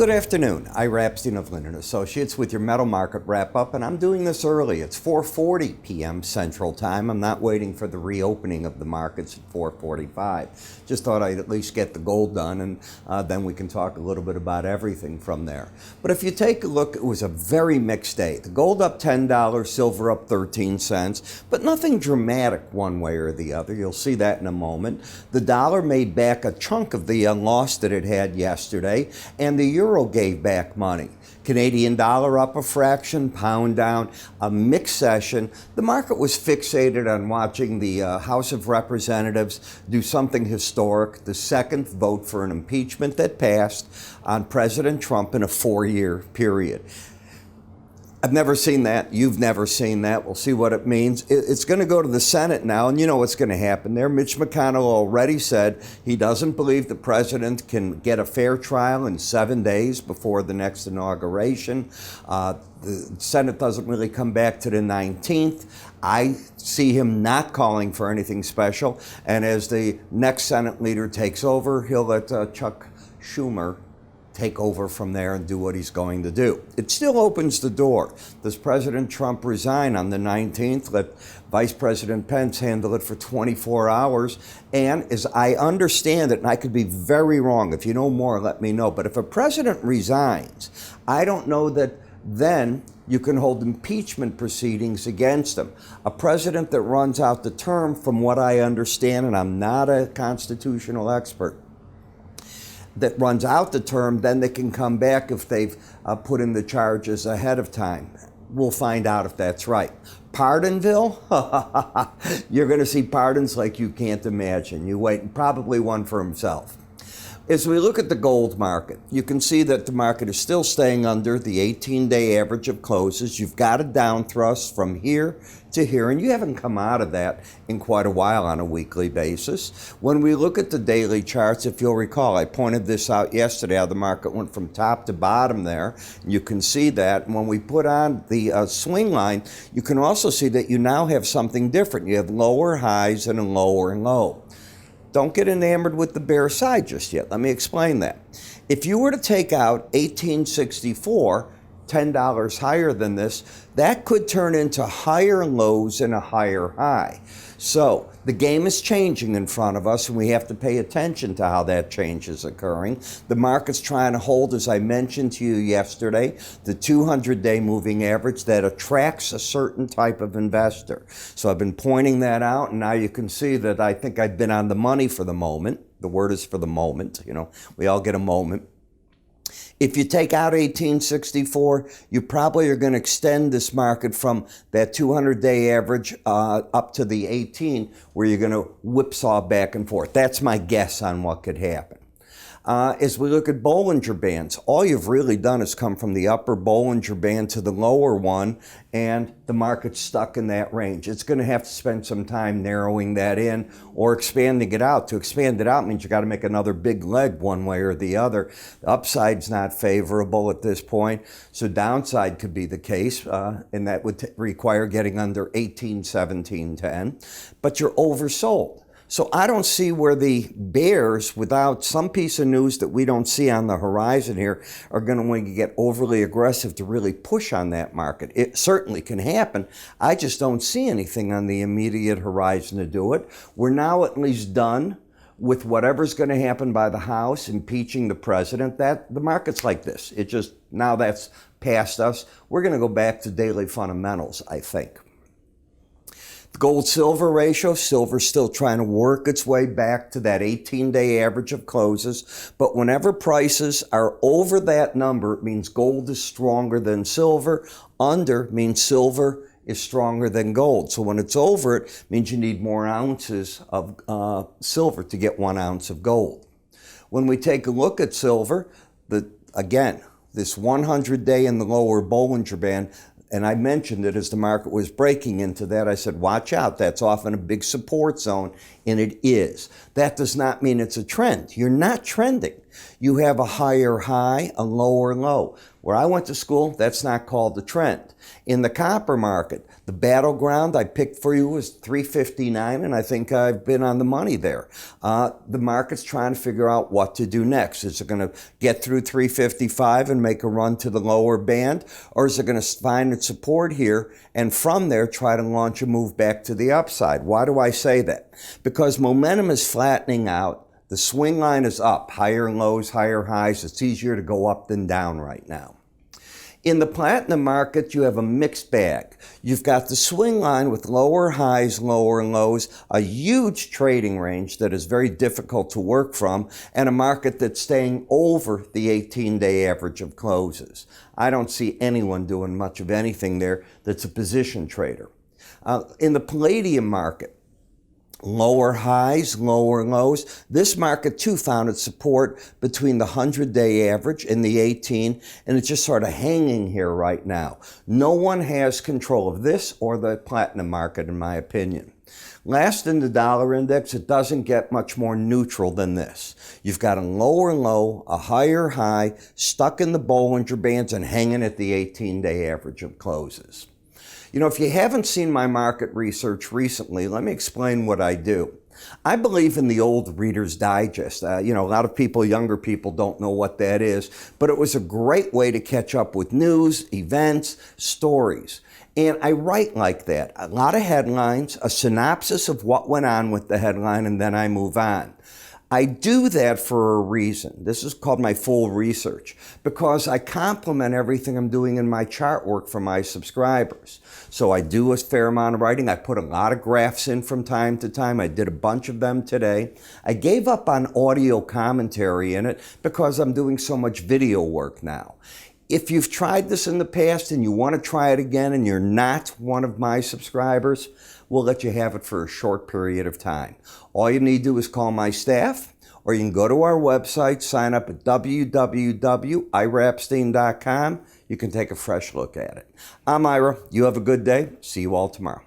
Good afternoon. Ira Epstein of Linn & Associates with your metal market wrap-up, and I'm doing this early. It's 4:40 p.m. Central Time. I'm not waiting for the reopening of the markets at 4:45. Just thought I'd at least get the gold done, and then we can talk a little bit about everything from there. But if you take a look, it was a very mixed day. The gold up $10, silver up 13 cents, but nothing dramatic one way or the other. You'll see that in a moment. The dollar made back a chunk of the loss that it had yesterday, and the euro gave back money. Canadian dollar up a fraction, pound down, a mixed session. The market was fixated on watching the House of Representatives do something historic, the second vote for an impeachment that passed on President Trump in a 4-year period. I've never seen that. You've never seen that. We'll see what it means. It's going to go to the Senate now, and you know what's going to happen there. Mitch McConnell already said he doesn't believe the president can get a fair trial in 7 days before the next inauguration. The Senate doesn't really come back to the 19th. I see him not calling for anything special, and as the next Senate leader takes over, he'll let Chuck Schumer take over from there and do what he's going to do. It still opens the door. Does President Trump resign on the 19th? Let Vice President Pence handle it for 24 hours. And as I understand it, and I could be very wrong, if you know more, let me know. But if a president resigns, I don't know that then you can hold impeachment proceedings against him. A president that runs out the term, from what I understand, and I'm not a constitutional expert, that runs out the term, then they can come back if they've put in the charges ahead of time. We'll find out if that's right. Pardonville? You're going to see pardons like you can't imagine. You wait, probably one for himself. As we look at the gold market, you can see that the market is still staying under the 18-day average of closes. You've got a down thrust from here to here, and you haven't come out of that in quite a while on a weekly basis. When we look at the daily charts, if you'll recall, I pointed this out yesterday, how the market went from top to bottom there. You can see that. And when we put on the swing line, you can also see that you now have something different. You have lower highs and a lower low. Don't get enamored with the bear side just yet. Let me explain that. If you were to take out 1864, $10 higher than this, that could turn into higher lows and a higher high. So the game is changing in front of us, and we have to pay attention to how that change is occurring. The market's trying to hold, as I mentioned to you yesterday, the 200-day moving average that attracts a certain type of investor. So I've been pointing that out, and now you can see that I think I've been on the money for the moment. The word is for the moment. You know, we all get a moment. If you take out 1864, you probably are going to extend this market from that 200-day average up to the 18, where you're going to whipsaw back and forth. That's my guess on what could happen. As we look at Bollinger Bands, all you've really done is come from the upper Bollinger Band to the lower one, and the market's stuck in that range. It's going to have to spend some time narrowing that in or expanding it out. To expand it out means you got to make another big leg one way or the other. The upside's not favorable at this point, so downside could be the case, and that would require getting under 18, 17, 10. But you're oversold. So I don't see where the bears, without some piece of news that we don't see on the horizon here, are going to want to get overly aggressive to really push on that market. It certainly can happen. I just don't see anything on the immediate horizon to do it. We're now at least done with whatever's going to happen by the House impeaching the president. That the market's like this. It just, now that's past us. We're going to go back to daily fundamentals, I think. The gold-silver ratio, silver's still trying to work its way back to that 18-day average of closes. But whenever prices are over that number, it means gold is stronger than silver. Under means silver is stronger than gold. So when it's over, it means you need more ounces of silver to get 1 ounce of gold. When we take a look at silver, again, this 100-day in the lower Bollinger Band, and I mentioned it as the market was breaking into that. I said, watch out, that's often a big support zone, and it is. That does not mean it's a trend. You're not trending. You have a higher high, a lower low. Where I went to school, that's not called a trend. In the copper market, the battleground I picked for you was 359, and I think I've been on the money there. The market's trying to figure out what to do next. Is it going to get through 355 and make a run to the lower band, or is it going to find its support here and from there try to launch a move back to the upside? Why do I say that? Because momentum is flattening out. The swing line is up, higher lows, higher highs. It's easier to go up than down right now. In the platinum market, you have a mixed bag. You've got the swing line with lower highs, lower lows, a huge trading range that is very difficult to work from, and a market that's staying over the 18-day average of closes. I don't see anyone doing much of anything there that's a position trader. In the palladium market, lower highs, lower lows. This market too found its support between the 100-day average and the 18, and it's just sort of hanging here right now. No one has control of this or the platinum market, in my opinion. Last in the dollar index, it doesn't get much more neutral than this. You've got a lower low, a higher high, stuck in the Bollinger Bands and hanging at the 18-day average of closes. You know, if you haven't seen my market research recently, let me explain what I do. I believe in the old Reader's Digest. A lot of people, younger people, don't know what that is, but it was a great way to catch up with news, events, stories. And I write like that. A lot of headlines, a synopsis of what went on with the headline, and then I move on. I do that for a reason. This is called my full research, because I complement everything I'm doing in my chart work for my subscribers. So I do a fair amount of writing. I put a lot of graphs in from time to time. I did a bunch of them today. I gave up on audio commentary in it because I'm doing so much video work now. If you've tried this in the past and you want to try it again and you're not one of my subscribers, we'll let you have it for a short period of time. All you need to do is call my staff, or you can go to our website, sign up at www.iraepstein.com. You can take a fresh look at it. I'm Ira. You have a good day. See you all tomorrow.